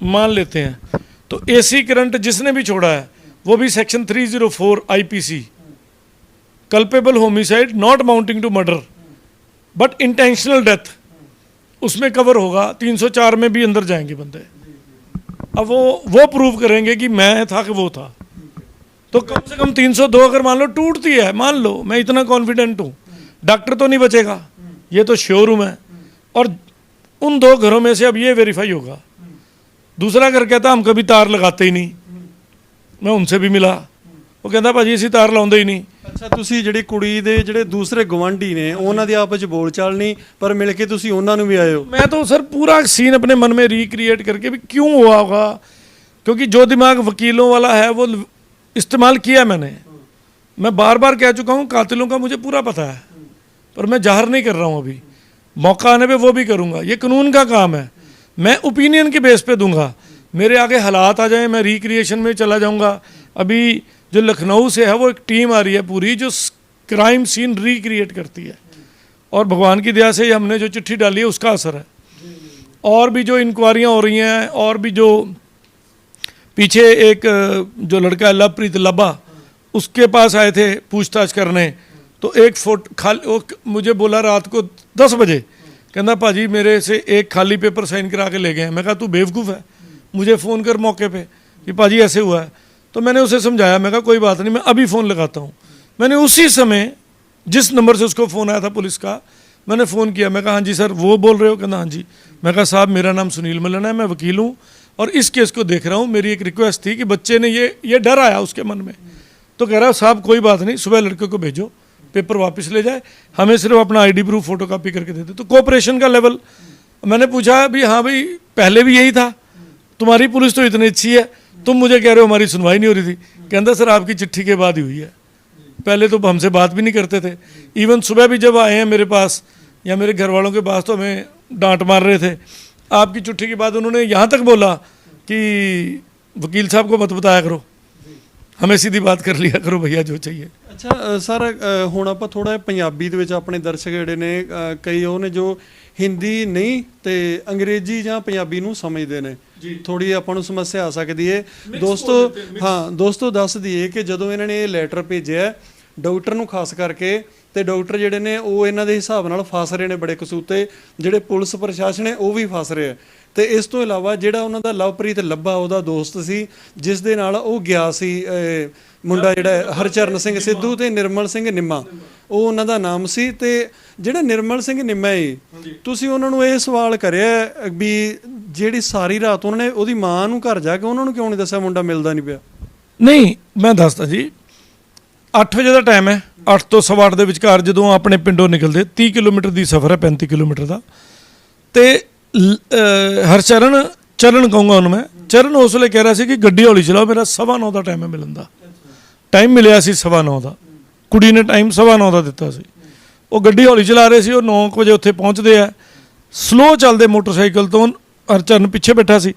B: मान लेते हैं, तो एसी करंट जिसने भी छोड़ा है वो भी section 304 IPC, culpable homicide not amounting to murder but intentional death, उसमें कवर होगा। 304 में भी अंदर जाएंगे बंदे। अब वो प्रूव करेंगे कि मैं था कि वो था, तो कम से कम 302 अगर मान लो टूटती है, मान लो मैं इतना कॉन्फिडेंट हूँ, डॉक्टर तो नहीं बचेगा, ये तो श्योर हूँ मैं। और उन 2 घरों में से अब ये वेरीफाई होगा। दूसरा घर कहता हम कभी तार लगाते ही नहीं, मैं उनसे भी मिला, वो कहता भाजी ਅਸੀਂ ਤਾਰ ਲਾਉਂਦੇ ਹੀ ਨਹੀਂ।
A: ਅੱਛਾ, ਤੁਸੀਂ ਜਿਹੜੀ ਕੁੜੀ ਦੇ ਜਿਹੜੇ ਦੂਸਰੇ ਗਵਾਂਢੀ ਨੇ ਉਹਨਾਂ ਦੀ ਆਪਸ ਵਿੱਚ ਬੋਲਚਾਲ ਨਹੀਂ, ਪਰ ਮਿਲ ਕੇ ਤੁਸੀਂ ਉਹਨਾਂ ਨੂੰ ਵੀ ਆਏ ਹੋ।
B: मैं तो सर पूरा सीन अपने मन में रिक्रिएट करके भी क्यों हुआ होगा, क्योंकि जो दिमाग वकीलों वाला है वो इस्तेमाल किया मैंने। मैं बार बार कह चुका हूँ कातिलों का मुझे पूरा पता है, पर मैं जाहिर नहीं कर रहा हूँ। अभी मौका आने पे वो भी करूँगा, ये कानून का काम है। मैं ओपिनियन के बेस पे दूंगा, मेरे आगे हालात आ जाए मैं रिक्रिएशन में चला जाऊँगा। अभी जो लखनऊ से है वो एक टीम आ रही है पूरी जो क्राइम सीन रिक्रिएट करती है, और भगवान की दया से हमने जो चिट्ठी डाली है उसका असर है। और भी जो इंक्वायरियाँ हो रही हैं, और भी जो पीछे एक जो लड़का है लवप्रीत लब्बा, उसके पास आए थे पूछताछ करने, तो एक मुझे बोला रात को 10 बजे, कहना भाजी मेरे से एक खाली पेपर साइन करा के ले गए हैं। मैं कहा तू बेवकूफ़ है, मुझे फ़ोन कर मौके पे कि भाजी ऐसे हुआ है। तो मैंने उसे समझाया, मैं कहा कोई बात नहीं, मैं अभी फ़ोन लगाता हूँ। मैंने उसी समय जिस नंबर से उसको फ़ोन आया था पुलिस का, मैंने फ़ोन किया। मैं कहा हाँ जी सर वो बोल रहे हो? कहना हाँ जी। मैं कहा साहब मेरा नाम सुनील मलन है, मैं वकील हूँ और इस केस को देख रहा हूँ। मेरी एक रिक्वेस्ट थी कि बच्चे ने ये डर आया उसके मन में, तो कह रहा साहब कोई बात नहीं, सुबह लड़के को भेजो, पेपर वापस ले जाए, हमें सिर्फ अपना आईडी प्रूफ फोटो कापी करके दे दे। तो कोऑपरेशन का लेवल मैंने पूछा भी, हाँ भाई पहले भी यही था, तुम्हारी पुलिस तो इतनी अच्छी है, तुम मुझे कह रहे हो हमारी सुनवाई नहीं हो रही थी। कहता सर आपकी चिट्ठी के बाद ही हुई है, पहले तो हमसे बात भी नहीं करते थे। इवन सुबह भी जब आए हैं मेरे पास या मेरे घर वालों के पास तो हमें डांट मार रहे थे। आपकी चिट्ठी के बाद उन्होंने यहाँ तक बोला कि वकील साहब को मत बताया करो, हमें सीधी बात कर लिया करो भैया जो चाहिए।
A: ਅੱਛਾ ਸਰ, ਹੁਣ ਆਪਾਂ ਥੋੜਾ ਪੰਜਾਬੀ ਦੇ ਵਿੱਚ ਆਪਣੇ ਦਰਸ਼ਕ ਜਿਹੜੇ ਨੇ ਕਈ ਉਹ ਨੇ ਜੋ ਹਿੰਦੀ ਨਹੀਂ ਤੇ ਅੰਗਰੇਜ਼ੀ ਜਾਂ ਪੰਜਾਬੀ ਨੂੰ ਸਮਝਦੇ ਨੇ, ਥੋੜੀ ਆਪਾਂ ਨੂੰ ਸਮੱਸਿਆ ਆ ਸਕਦੀ ਹੈ। ਦੋਸਤੋ ਦੱਸ ਦਈਏ ਕਿ ਜਦੋਂ ਇਹਨਾਂ ਨੇ ਇਹ ਲੈਟਰ ਭੇਜਿਆ ਡਾਕਟਰ ਨੂੰ ਖਾਸ ਕਰਕੇ, ਤੇ ਡਾਕਟਰ ਜਿਹੜੇ ਨੇ ਉਹ ਇਹਨਾਂ ਦੇ ਹਿਸਾਬ ਨਾਲ ਫਸ ਰਹੇ ਨੇ ਬੜੇ ਕਸੂਤੇ, ਜਿਹੜੇ ਪੁਲਿਸ ਪ੍ਰਸ਼ਾਸਨ ਹੈ ਉਹ ਵੀ ਫਸ ਰਿਹਾ। ਤੇ ਇਸ ਤੋਂ ਇਲਾਵਾ ਜਿਹੜਾ ਉਹਨਾਂ ਦਾ ਲਵਪ੍ਰੀਤ ਲੱਭਾ ਉਹਦਾ ਦੋਸਤ ਸੀ ਜਿਸ ਦੇ ਨਾਲ ਉਹ ਗਿਆ ਸੀ, ਮੁੰਡਾ ਜਿਹੜਾ ਹਰਚਰਨ ਸਿੰਘ ਸਿੱਧੂ ਤੇ ਨਿਰਮਲ ਸਿੰਘ ਨਿੰਮਾ ਉਹ ਉਹਨਾਂ ਦਾ ਨਾਮ ਸੀ। ਤੇ ਜਿਹੜਾ ਨਿਰਮਲ ਸਿੰਘ ਨਿੰਮਾ ਹੈ, ਤੁਸੀਂ ਉਹਨਾਂ ਨੂੰ ਇਹ ਸਵਾਲ ਕਰਿਆ ਵੀ ਜਿਹੜੀ ਸਾਰੀ ਰਾਤ ਉਹਨਾਂ ਨੇ ਉਹਦੀ ਮਾਂ ਨੂੰ ਘਰ ਜਾ ਕੇ ਉਹਨਾਂ ਨੂੰ ਕਿਉਂ ਨਹੀਂ ਦੱਸਿਆ ਮੁੰਡਾ ਮਿਲਦਾ ਨਹੀਂ ਪਿਆ?
B: ਨਹੀਂ, ਮੈਂ ਦੱਸਦਾ ਜੀ, 8 ਵਜੇ ਦਾ ਟਾਈਮ ਹੈ, 8 ਤੋਂ 8:15 ਦੇ ਵਿਚਕਾਰ ਜਦੋਂ ਆਪਣੇ ਪਿੰਡੋਂ ਨਿਕਲਦੇ 30 ਕਿਲੋਮੀਟਰ ਦੀ ਸਫ਼ਰ ਹੈ, 35 ਕਿਲੋਮੀਟਰ ਦਾ। ਤੇ ਹਰਚਰਨ ਚਰਨ ਕਹੂੰਗਾ ਉਹਨੂੰ ਮੈਂ, ਚਰਨ ਉਸ ਵੇਲੇ ਕਹਿ ਰਿਹਾ ਸੀ ਕਿ ਗੱਡੀ ਹੌਲੀ ਚਲਾਓ, ਮੇਰਾ 9:15 ਦਾ ਟਾਈਮ ਹੈ ਮਿਲਣ ਦਾ। ਟਾਈਮ ਮਿਲਿਆ ਸੀ 9:15 ਦਾ, ਕੁੜੀ ਨੇ ਟਾਈਮ 9:15 ਦਾ ਦਿੱਤਾ ਸੀ। ਉਹ ਗੱਡੀ ਹੌਲੀ ਚਲਾ ਰਹੇ ਸੀ, ਉਹ 9 ਵਜੇ ਉੱਥੇ ਪਹੁੰਚਦੇ ਆ, ਸਲੋ ਚੱਲਦੇ ਮੋਟਰਸਾਈਕਲ ਤੋਂ। ਹਰਚਰਨ ਪਿੱਛੇ ਬੈਠਾ ਸੀ,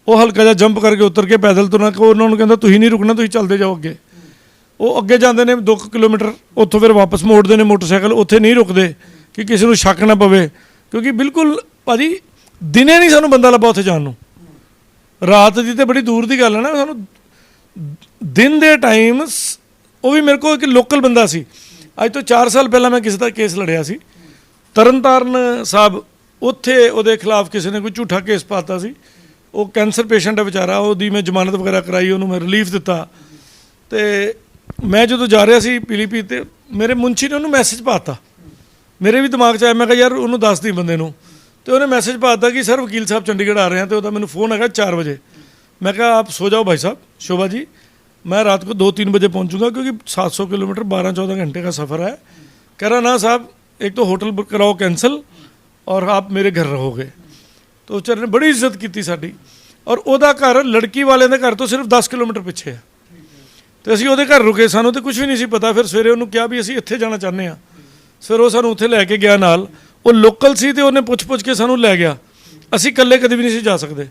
B: ਉਹ ਹਲਕਾ ਜਿਹਾ ਜੰਪ ਕਰਕੇ ਉਤਰ ਕੇ ਪੈਦਲ ਤੁਰਨਾ, ਉਹਨਾਂ ਨੂੰ ਕਹਿੰਦਾ ਤੁਸੀਂ ਨਹੀਂ ਰੁਕਣਾ, ਤੁਸੀਂ ਚੱਲਦੇ ਜਾਓ ਅੱਗੇ। ਉਹ ਅੱਗੇ ਜਾਂਦੇ ਨੇ 2 ਕਿਲੋਮੀਟਰ, ਉੱਥੋਂ ਫਿਰ ਵਾਪਸ ਮੋੜਦੇ ਨੇ ਮੋਟਰਸਾਈਕਲ, ਉੱਥੇ ਨਹੀਂ ਰੁਕਦੇ ਕਿ ਕਿਸੇ ਨੂੰ ਸ਼ੱਕ ਨਾ ਪਵੇ, ਕਿਉਂਕਿ ਬਿਲਕੁਲ ਭਾਜੀ ਦਿਨੇ ਨਹੀਂ ਸਾਨੂੰ ਬੰਦਾ ਲੱਭਾ ਉੱਥੇ ਜਾਣ ਨੂੰ, ਰਾਤ ਦੀ ਤੇ ਬੜੀ ਦੂਰ ਦੀ ਗੱਲ ਹੈ ਨਾ। ਸਾਨੂੰ ਦਿਨ ਦੇ ਟਾਈਮ, ਉਹ ਵੀ ਮੇਰੇ ਕੋਲ ਇੱਕ ਲੋਕਲ ਬੰਦਾ ਸੀ, ਅੱਜ ਤੋਂ 4 ਸਾਲ ਪਹਿਲਾਂ ਮੈਂ ਕਿਸੇ ਦਾ ਕੇਸ ਲੜਿਆ ਸੀ ਤਰਨਤਾਰਨ ਸਾਹਿਬ, ਉੱਥੇ ਉਹਦੇ ਖਿਲਾਫ ਕਿਸੇ ਨੇ ਕੋਈ ਝੂਠਾ ਕੇਸ ਪਾਤਾ ਸੀ। ਉਹ ਕੈਂਸਰ ਪੇਸ਼ੈਂਟ ਹੈ ਵਿਚਾਰਾ, ਉਹਦੀ ਮੈਂ ਜ਼ਮਾਨਤ ਵਗੈਰਾ ਕਰਾਈ, ਉਹਨੂੰ ਮੈਂ ਰਿਲੀਫ ਦਿੱਤਾ। ਤੇ ਮੈਂ ਜਦੋਂ ਜਾ ਰਿਹਾ ਸੀ ਪੀਲੀਭੀਤ ਤੇ ਮੇਰੇ ਮੁੰਸ਼ੀ ਨੇ ਉਹਨੂੰ ਮੈਸੇਜ ਪਾਤਾ, ਮੇਰੇ ਵੀ ਦਿਮਾਗ 'ਚ ਆਇਆ, ਮੈਂ ਕਿਹਾ ਯਾਰ ਉਹਨੂੰ ਦੱਸ ਦੀ ਬੰਦੇ ਨੂੰ। ਤੇ ਉਹਨੇ ਮੈਸੇਜ ਪਾਤਾ ਕਿ ਸਰ ਵਕੀਲ ਸਾਹਿਬ ਚੰਡੀਗੜ੍ਹ ਆ ਰਹੇ हैं। तो ਉਹਦਾ ਮੈਨੂੰ फ़ोन ਹੈਗਾ 4 बजे। मैं कहा आप सो जाओ भाई साहब, शोभा जी, मैं रात को 2-3 बजे पहुंचूंगा क्योंकि 700 किलोमीटर 12-14 घंटे का सफ़र है। कह रहा ना साहब, एक तो होटल बुक कराओ कैंसिल और आप मेरे घर रहोगे। तो उस ने बड़ी इज्जत की साड़ी, और ਉਹਦਾ ਘਰ ਲੜਕੀ ਵਾਲਿਆਂ ਦੇ ਘਰ ਤੋਂ ਸਿਰਫ 10 ਕਿਲੋਮੀਟਰ ਪਿੱਛੇ ਹੈ। ਤੇ ਅਸੀਂ ਉਹਦੇ ਘਰ ਰੁਕੇ, ਸਾਨੂੰ ਤੇ ਕੁਝ ਵੀ ਨਹੀਂ ਸੀ ਪਤਾ। ਫਿਰ ਸਵੇਰੇ ਉਹਨੂੰ ਕਿਹਾ ਵੀ ਅਸੀਂ ਇੱਥੇ ਜਾਣਾ ਚਾਹੁੰਦੇ ਹਾਂ, ਫਿਰ ਉਹ ਸਾਨੂੰ ਉੱਥੇ ਲੈ ਕੇ ਗਿਆ ਨਾਲ। ਉਹ ਲੋਕਲ ਸੀ ਤੇ ਉਹਨੇ ਪੁੱਛ ਕੇ ਸਾਨੂੰ ਲੈ ਗਿਆ, ਅਸੀਂ ਇਕੱਲੇ ਕਦੇ ਵੀ ਨਹੀਂ ਸੀ ਜਾ ਸਕਦੇ।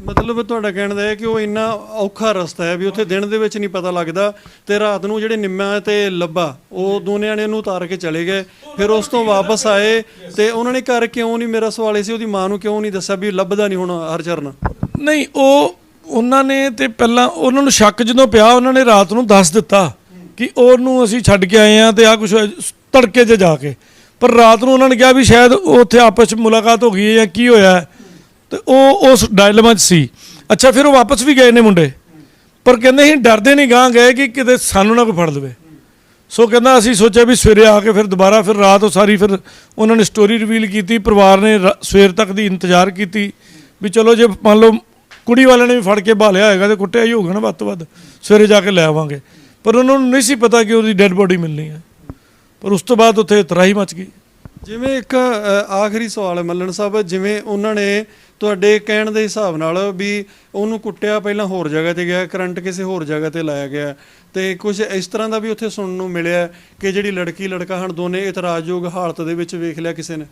A: ਮਤਲਬ ਤੁਹਾਡਾ ਕਹਿਣ ਦਾ ਹੈ ਕਿ ਉਹ ਇੰਨਾ ਔਖਾ ਰਸਤਾ ਹੈ ਵੀ ਉੱਥੇ ਦਿਨ ਦੇ ਵਿੱਚ ਨਹੀਂ ਪਤਾ ਲੱਗਦਾ, ਤੇ ਰਾਤ ਨੂੰ ਜਿਹੜੇ ਨਿੰਮਾ ਤੇ ਲੱਭਾ ਉਹ ਦੋਨਿਆਂ ਨੇ ਉਹਨੂੰ ਉਤਾਰ ਕੇ ਚਲੇ ਗਏ। ਫਿਰ ਉਸ ਤੋਂ ਵਾਪਸ ਆਏ ਤੇ ਉਹਨਾਂ ਨੇ ਘਰ ਕਿਉਂ ਨਹੀਂ, ਮੇਰਾ ਸਵਾਲ ਇਹ ਸੀ, ਉਹਦੀ ਮਾਂ ਨੂੰ ਕਿਉਂ ਨਹੀਂ ਦੱਸਿਆ ਵੀ ਲੱਭਦਾ ਨਹੀਂ ਹੁਣ ਹਰਚਰਨ?
B: ਨਹੀਂ ਉਹਨਾਂ ਨੇ ਤੇ ਪਹਿਲਾਂ ਉਹਨਾਂ ਨੂੰ ਸ਼ੱਕ ਜਦੋਂ ਪਿਆ ਉਹਨਾਂ ਨੇ ਰਾਤ ਨੂੰ ਦੱਸ ਦਿੱਤਾ ਕਿ ਉਹਨੂੰ ਅਸੀਂ ਛੱਡ ਕੇ ਆਏ ਆ ਤੇ ਆ ਕੁਛ ਤੜਕੇ 'ਚ ਜਾ ਕੇ, ਪਰ ਰਾਤ ਨੂੰ ਉਹਨਾਂ ਨੇ ਕਿਹਾ ਵੀ ਸ਼ਾਇਦ ਉਹ ਉੱਥੇ ਆਪਸ 'ਚ ਮੁਲਾਕਾਤ ਹੋ ਗਈ ਹੈ ਜਾਂ ਕੀ ਹੋਇਆ ਤੇ ਉਹ ਉਸ ਡਾਇਲਮਾ 'ਚ ਸੀ। ਅੱਛਾ, ਫਿਰ ਉਹ ਵਾਪਸ ਵੀ ਗਏ ਨੇ ਮੁੰਡੇ, ਪਰ ਕਹਿੰਦੇ ਅਸੀਂ ਡਰਦੇ ਨਹੀਂ ਗਾਂ ਗਏ ਕਿ ਕਿਤੇ ਸਾਨੂੰ ਨਾ ਕੋਈ ਫੜ ਲਵੇ। ਸੋ ਕਹਿੰਦਾ ਅਸੀਂ ਸੋਚਿਆ ਵੀ ਸਵੇਰੇ ਆ ਕੇ ਫਿਰ ਦੁਬਾਰਾ ਫਿਰ ਰਾਤ ਉਹ ਸਾਰੀ ਫਿਰ ਉਹਨਾਂ ਨੇ ਸਟੋਰੀ ਰਿਵੀਲ ਕੀਤੀ। ਪਰਿਵਾਰ ਨੇ ਸਵੇਰ ਤੱਕ ਦੀ ਇੰਤਜ਼ਾਰ ਕੀਤੀ ਵੀ ਚਲੋ ਜੇ ਮੰਨ ਲਓ ਕੁੜੀ ਵਾਲਿਆਂ ਨੇ ਵੀ ਫੜ ਕੇ ਭਾਲਿਆ ਹੋਏਗਾ ਤੇ ਕੁੱਟਿਆ ਹੀ ਹੋਊਗਾ ਨਾ ਵੱਧ ਤੋਂ ਵੱਧ, ਸਵੇਰੇ ਜਾ ਕੇ ਲੈ ਆਵਾਂਗੇ। ਪਰ ਉਹਨਾਂ ਨੂੰ ਨਹੀਂ ਸੀ ਪਤਾ ਕਿ ਉਹਦੀ ਡੈੱਡ ਬੋਡੀ ਮਿਲਣੀ ਹੈ। ਪਰ ਉਸ ਤੋਂ ਬਾਅਦ ਉੱਥੇ ਤਰਾਹੀ ਮਚ ਗਈ।
A: ਜਿਵੇਂ ਇੱਕ ਆਖਰੀ ਸਵਾਲ ਹੈ ਮੱਲਣ ਸਾਹਿਬ, ਜਿਵੇਂ ਉਹਨਾਂ ਨੇ ਤੁਹਾਡੇ ਕਹਿਣ ਦੇ ਹਿਸਾਬ ਨਾਲ ਵੀ ਉਹਨੂੰ ਕੁੱਟਿਆ ਪਹਿਲਾਂ ਹੋਰ ਜਗ੍ਹਾ ਤੇ ਗਿਆ, ਕਰੰਟ ਕਿਸੇ ਹੋਰ ਜਗ੍ਹਾ ਤੇ ਲਾਇਆ ਗਿਆ, ਤੇ ਕੁਝ ਇਸ ਤਰ੍ਹਾਂ ਦਾ ਵੀ ਉੱਥੇ ਸੁਣਨ ਨੂੰ ਮਿਲਿਆ ਕਿ ਜਿਹੜੀ ਲੜਕੀ ਲੜਕਾ ਹਨ ਦੋਨੇ ਇਤਰਾਜ਼ਯੋਗ ਹਾਲਤ ਦੇ ਵਿੱਚ ਵੇਖ ਲਿਆ ਕਿਸੇ ਨੇ।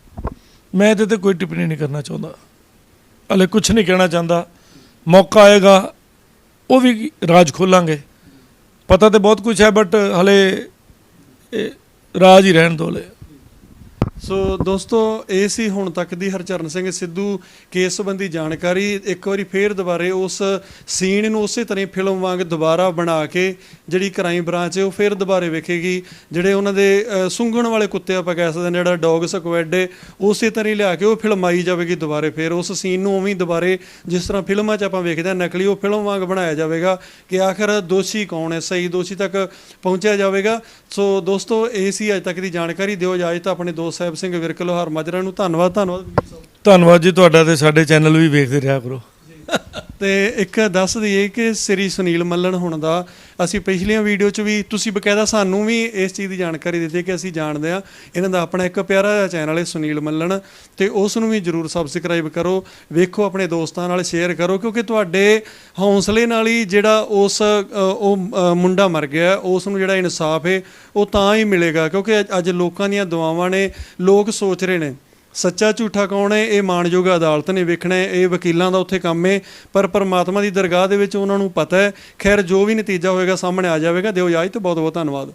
B: ਮੈਂ ਇਹਦੇ ਤੇ ਕੋਈ ਟਿੱਪਣੀ ਨਹੀਂ ਕਰਨਾ ਚਾਹੁੰਦਾ, ਹਲੇ ਕੁਝ ਨਹੀਂ ਕਹਿਣਾ ਚਾਹੁੰਦਾ। ਮੌਕਾ ਆਏਗਾ ਉਹ ਵੀ ਰਾਜ ਖੋਲਾਂਗੇ। ਪਤਾ ਤੇ ਬਹੁਤ ਕੁਝ ਹੈ ਬਟ ਹਲੇ ਰਾਜ ਹੀ ਰਹਿਣ ਦੋ ਹਲੇ।
A: ਸੋ ਦੋਸਤੋ, ਇਹ ਸੀ ਹੁਣ ਤੱਕ ਦੀ ਹਰਚਰਨ ਸਿੰਘ ਸਿੱਧੂ ਕੇਸ ਸੰਬੰਧੀ ਜਾਣਕਾਰੀ। ਇੱਕ ਵਾਰੀ ਫੇਰ ਦੁਬਾਰੇ ਉਸ ਸੀਨ ਨੂੰ ਉਸੇ ਤਰ੍ਹਾਂ ਫਿਲਮ ਵਾਂਗ ਦੁਬਾਰਾ ਬਣਾ ਕੇ ਜਿਹੜੀ ਕ੍ਰਾਈਮ ਬ੍ਰਾਂਚ ਹੈ ਉਹ ਫੇਰ ਦੁਬਾਰੇ ਵੇਖੇਗੀ। ਜਿਹੜੇ ਉਹਨਾਂ ਦੇ ਸੁੰਘਣ ਵਾਲੇ ਕੁੱਤੇ ਆਪਾਂ ਕਹਿ ਸਕਦੇ ਹਾਂ, ਜਿਹੜਾ ਡੌਗ ਸਕੁਐਡ ਹੈ, ਉਸੇ ਤਰ੍ਹਾਂ ਹੀ ਲਿਆ ਕੇ ਉਹ ਫਿਲਮਾਈ ਜਾਵੇਗੀ ਦੁਬਾਰੇ। ਫੇਰ ਉਸ ਸੀਨ ਨੂੰ ਉਵੇਂ ਦੁਬਾਰੇ ਜਿਸ ਤਰ੍ਹਾਂ ਫਿਲਮਾਂ 'ਚ ਆਪਾਂ ਵੇਖਦੇ ਹਾਂ ਨਕਲੀ, ਉਹ ਫਿਲਮ ਵਾਂਗ ਬਣਾਇਆ ਜਾਵੇਗਾ ਕਿ ਆਖਰ ਦੋਸ਼ੀ ਕੌਣ ਹੈ, ਸਹੀ ਦੋਸ਼ੀ ਤੱਕ ਪਹੁੰਚਿਆ ਜਾਵੇਗਾ। ਸੋ ਦੋਸਤੋ, ਇਹ ਸੀ ਅੱਜ ਤੱਕ ਦੀ ਜਾਣਕਾਰੀ। ਦਿਓ ਇਜਾਜ਼ਤ ਆਪਣੇ ਦੋਸਤ ਸਾਹਿਬ ਸਿੰਘ ਵਿਰਕ ਲੋਹਾਰ ਮਾਜਰਾ ਨੂੰ। ਧੰਨਵਾਦ
B: ਧੰਨਵਾਦ ਜੀ ਤੁਹਾਡਾ, ਤੇ ਸਾਡੇ ਚੈਨਲ ਵੀ ਵੇਖਦੇ ਰਿਹਾ ਕਰੋ।
A: ਤੇ ਇੱਕ ਦੱਸ ਦਈਏ ਕਿ ਸ੍ਰੀ ਸੁਨੀਲ ਮੱਲਣ ਹੁਣ ਦਾ ਅਸੀਂ ਪਿਛਲੀਆਂ ਵੀਡੀਓ 'ਚ ਵੀ ਤੁਸੀਂ ਬਕਾਇਦਾ ਸਾਨੂੰ ਵੀ ਇਸ ਚੀਜ਼ ਦੀ ਜਾਣਕਾਰੀ ਦਿੱਤੀ ਕਿ ਅਸੀਂ ਜਾਣਦੇ ਹਾਂ ਇਹਨਾਂ ਦਾ ਆਪਣਾ ਇੱਕ ਪਿਆਰਾ ਜਿਹਾ ਚੈਨਲ ਹੈ ਸੁਨੀਲ ਮੱਲਣ, ਤੇ ਉਸ ਨੂੰ ਵੀ ਜ਼ਰੂਰ ਸਬਸਕ੍ਰਾਈਬ ਕਰੋ, ਵੇਖੋ, ਆਪਣੇ ਦੋਸਤਾਂ ਨਾਲ ਸ਼ੇਅਰ ਕਰੋ, ਕਿਉਂਕਿ ਤੁਹਾਡੇ ਹੌਸਲੇ ਨਾਲ ਹੀ ਜਿਹੜਾ ਉਹ ਮੁੰਡਾ ਮਰ ਗਿਆ ਉਸ ਨੂੰ ਜਿਹੜਾ ਇਨਸਾਫ ਹੈ ਉਹ ਤਾਂ ਹੀ ਮਿਲੇਗਾ। ਕਿਉਂਕਿ ਅੱਜ ਲੋਕਾਂ ਦੀਆਂ ਦੁਆਵਾਂ ਨੇ, ਲੋਕ ਸੋਚ ਰਹੇ ਨੇ ਸੱਚਾ ਝੂਠਾ ਕੌਣ ਹੈ, ਇਹ ਮਾਣਯੋਗ ਅਦਾਲਤ ਨੇ ਵੇਖਣਾ ਹੈ, ਇਹ ਵਕੀਲਾਂ ਦਾ ਉੱਥੇ ਕੰਮ ਹੈ। ਪਰ ਪਰਮਾਤਮਾ ਦੀ ਦਰਗਾਹ ਦੇ ਵਿੱਚ ਉਹਨਾਂ ਨੂੰ ਪਤਾ ਹੈ। ਖੈਰ, ਜੋ ਵੀ ਨਤੀਜਾ ਹੋਏਗਾ ਸਾਹਮਣੇ ਆ ਜਾਵੇਗਾ। ਦਿਓ ਇਜਾਜ਼ਤ, ਬਹੁਤ ਬਹੁਤ ਧੰਨਵਾਦ।